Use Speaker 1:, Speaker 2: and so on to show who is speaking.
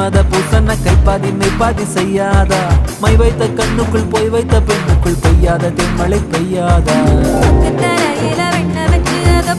Speaker 1: மன்மத பூசன கைப்பாதி மெய்ப்பாதி செய்யாதா my வைத்த கண்ணுக்குள் போய் வைத்த பெண்ணுக்குள் பெய்யாத தென்மழை பெய்யாதா
Speaker 2: தரையில வெண்ண வச்சு அத